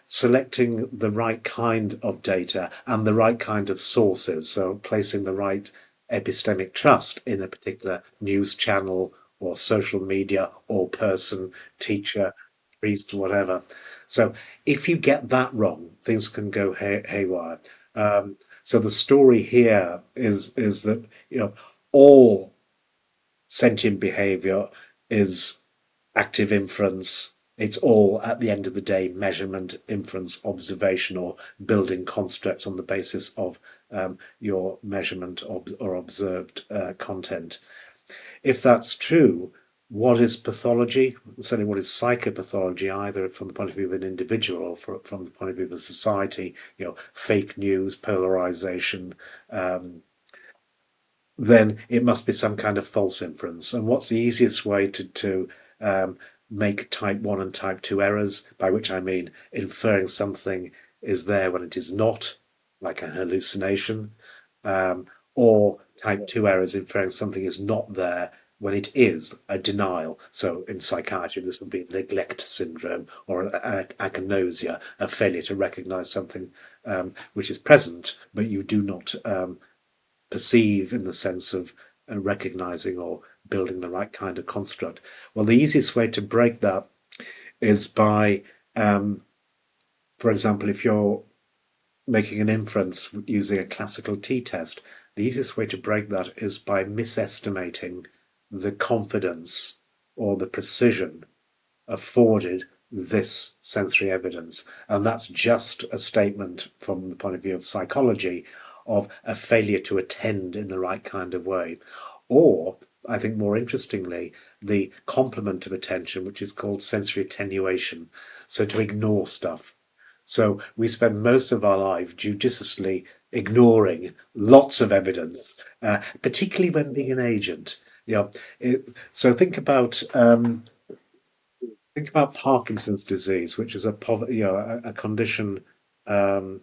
selecting the right kind of data and the right kind of sources. So placing the right epistemic trust in a particular news channel or social media or person, teacher, priest, whatever. So if you get that wrong, things can go haywire. So the story here is that all sentient behavior is active inference. It's all, at the end of the day, measurement, inference, observation, or building constructs on the basis of your measurement or observed content. If that's true, what is pathology? Certainly, what is psychopathology, either from the point of view of an individual or from the point of view of a society? Fake news, polarization, then it must be some kind of false inference. And what's the easiest way to make type 1 and type 2 errors, by which I mean inferring something is there when it is not, like a hallucination, or type 2 errors, inferring something is not there when it is a denial. So in psychiatry, this would be neglect syndrome or achinosia, a failure to recognize something which is present, but you do not perceive in the sense of recognizing or building the right kind of construct. Well, the easiest way to break that is by, for example, if you're making an inference using a classical t-test, the easiest way to break that is by misestimating the confidence or the precision afforded this sensory evidence. And that's just a statement from the point of view of psychology of a failure to attend in the right kind of way. Or, I think more interestingly, the complement of attention, which is called sensory attenuation. So to ignore stuff. So we spend most of our life judiciously ignoring lots of evidence, particularly when being an agent. So think about Parkinson's disease, which is a condition um,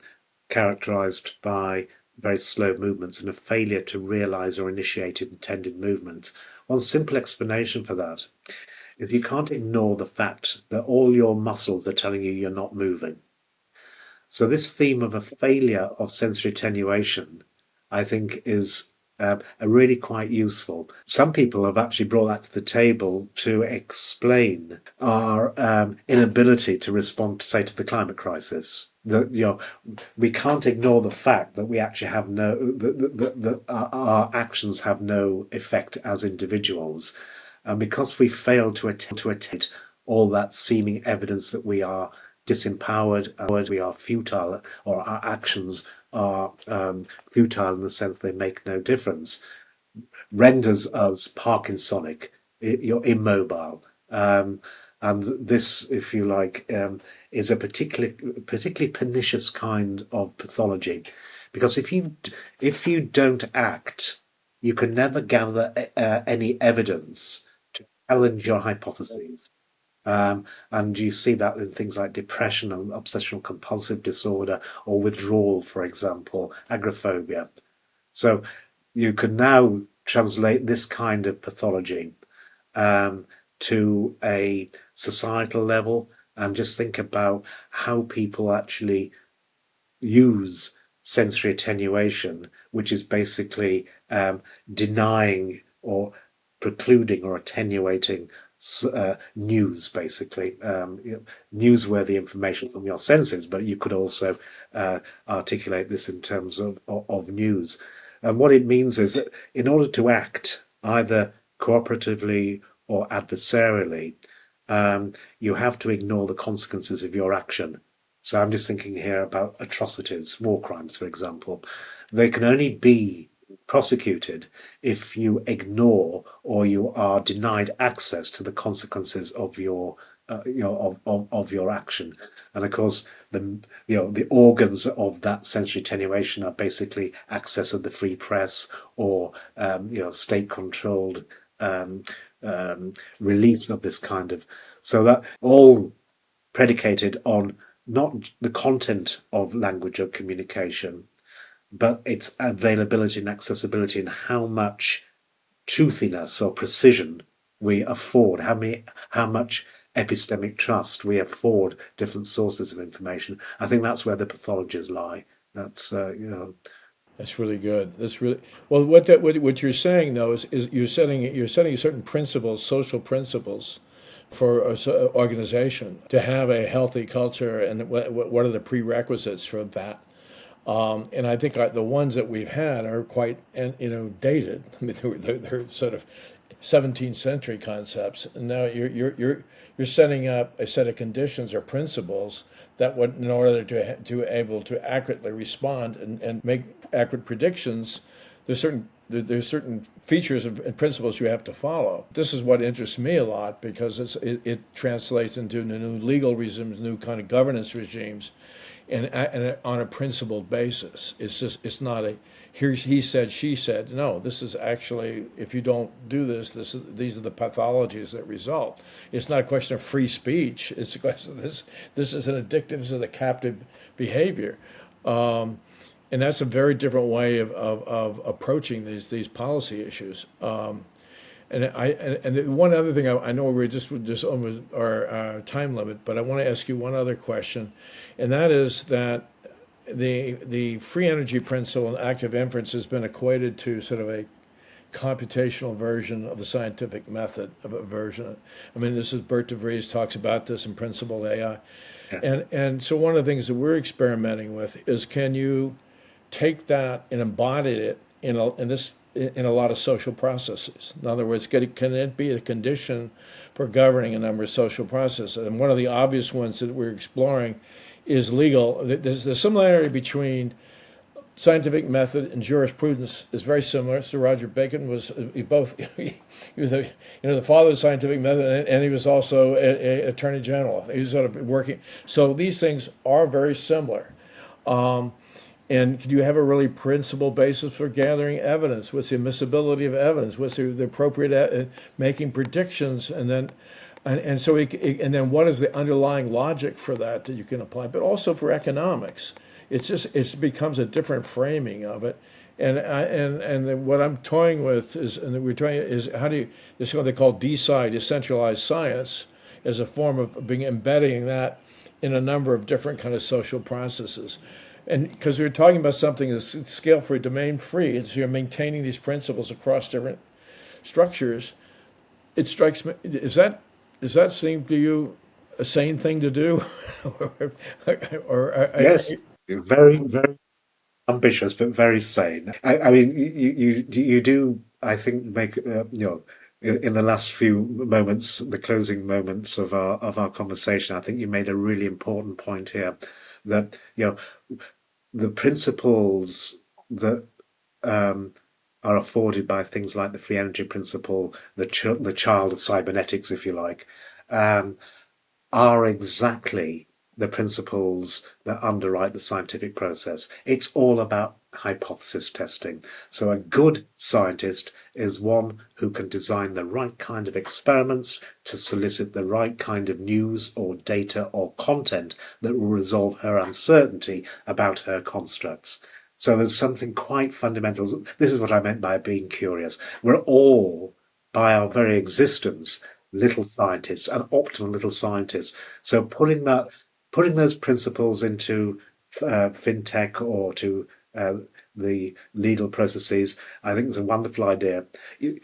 characterized by very slow movements and a failure to realize or initiate intended movements. One simple explanation for that is you can't ignore the fact that all your muscles are telling you you're not moving. So this theme of a failure of sensory attenuation, I think, is a really quite useful. Some people have actually brought that to the table to explain our inability to respond, say, to the climate crisis. we can't ignore the fact that we actually have no that our actions have no effect as individuals, and because we fail to attempt all that seeming evidence that we are disempowered, we are futile, or our actions are futile in the sense they make no difference, renders us Parkinsonic. You're immobile. And this, if you like, is a particularly pernicious kind of pathology, because if you don't act, you can never gather any evidence to challenge your hypotheses. And you see that in things like depression and obsessional compulsive disorder, or withdrawal, for example, agoraphobia. So you can now translate this kind of pathology to a societal level, and just think about how people actually use sensory attenuation, which is basically denying or precluding or attenuating news, basically, newsworthy information from your senses, but you could also articulate this in terms of news. And what it means is that in order to act either cooperatively or adversarially, you have to ignore the consequences of your action. So I'm just thinking here about atrocities, war crimes, for example. They can only be prosecuted if you ignore or you are denied access to the consequences of your of your action. And of course, the organs of that sensory attenuation are basically access of the free press, or state-controlled release of this kind of. So that all predicated on not the content of language or communication, but its availability and accessibility, and how much truthiness or precision we afford, how much epistemic trust we afford different sources of information. I think that's where the pathologies lie. That's
That's really good. That's really well. What you're saying though is you're setting certain principles, social principles, for an organization to have a healthy culture, and what are the prerequisites for that? And I think the ones that we've had are quite, dated. I mean, they're sort of 17th century concepts. And now you're setting up a set of conditions or principles that would, in order to able to accurately respond and make accurate predictions, there's certain features and principles you have to follow. This is what interests me a lot, because it translates into new legal regimes, new kind of governance regimes, and on a principled basis. It's not a he said, she said. No, this is actually, if you don't do this, these are the pathologies that result. It's not a question of free speech. It's a question of this is an addictive, this is a captive behavior. And that's a very different way of approaching these policy issues. And one other thing, I know we're just almost our time limit, but I want to ask you one other question, and that is that the free energy principle and active inference has been equated to sort of a computational version of the scientific method, of a version. I mean, this is Bert de Vries talks about this in Principled AI,
yeah.
and so one of the things that we're experimenting with is, can you take that and embody it in a lot of social processes? In other words, can it be a condition for governing a number of social processes? And one of the obvious ones that we're exploring is legal. There's the similarity between scientific method and jurisprudence is very similar. Sir Roger Bacon was he was the father of scientific method, and he was also a attorney general. He was sort of working. So these things are very similar. And do you have a really principled basis for gathering evidence? What's the admissibility of evidence? What's the appropriate making predictions? And then, and so and then what is the underlying logic for that you can apply? But also for economics, it becomes a different framing of it. And what I'm toying with is, and we're trying is how do you, this is what they call decentralized science, as a form of embedding that in a number of different kind of social processes. And because we're talking about something that's scale-free, domain-free, you're maintaining these principles across different structures. It strikes me, does that seem to you a sane thing to do? or
Yes, very, very ambitious, but very sane. I mean, you do, I think, make in the last few moments, the closing moments of our conversation, I think you made a really important point here that the principles that um, are afforded by things like the free energy principle, the child of cybernetics, if you like, um, are exactly the principles that underwrite the scientific process. It's all about hypothesis testing. So a good scientist is one who can design the right kind of experiments to solicit the right kind of news or data or content that will resolve her uncertainty about her constructs. So there's something quite fundamental. This is what I meant by being curious. We're all, by our very existence, little scientists and optimal little scientists. So putting those principles into fintech or to the legal processes, I think is a wonderful idea. You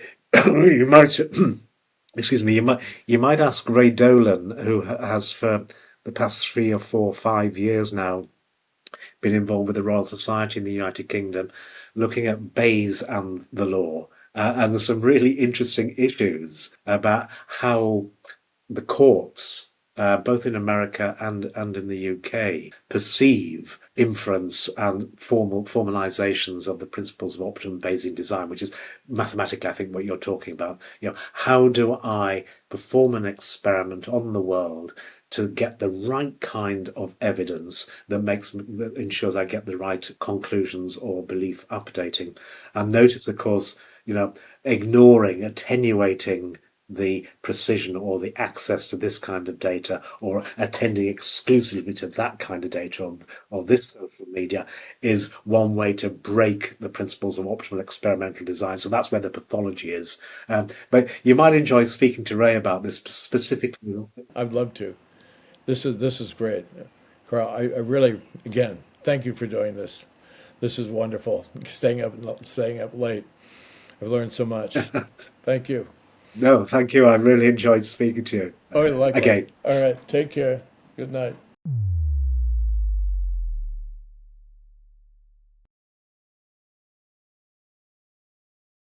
might, excuse me, you might ask Ray Dolan, who has for the past 3 or 4, 5 years now been involved with the Royal Society in the United Kingdom, looking at Bayes and the law. And there's some really interesting issues about how the courts, both in America and in the UK, perceive inference and formalizations of the principles of optimum Bayesian design, which is mathematically, I think, what you're talking about. How do I perform an experiment on the world to get the right kind of evidence that ensures I get the right conclusions or belief updating? And notice, of course, ignoring, attenuating the precision or the access to this kind of data or attending exclusively to that kind of data on this social media is one way to break the principles of optimal experimental design. So that's where the pathology is. But you might enjoy speaking to Ray about this specifically.
I'd love to. This is great, Carl. I really, again, thank you for doing this. This is wonderful. Staying up late. I've learned so much. Thank you.
No, thank you. I really enjoyed speaking to you
Oh, likewise.
again.
All right. Take care. Good night.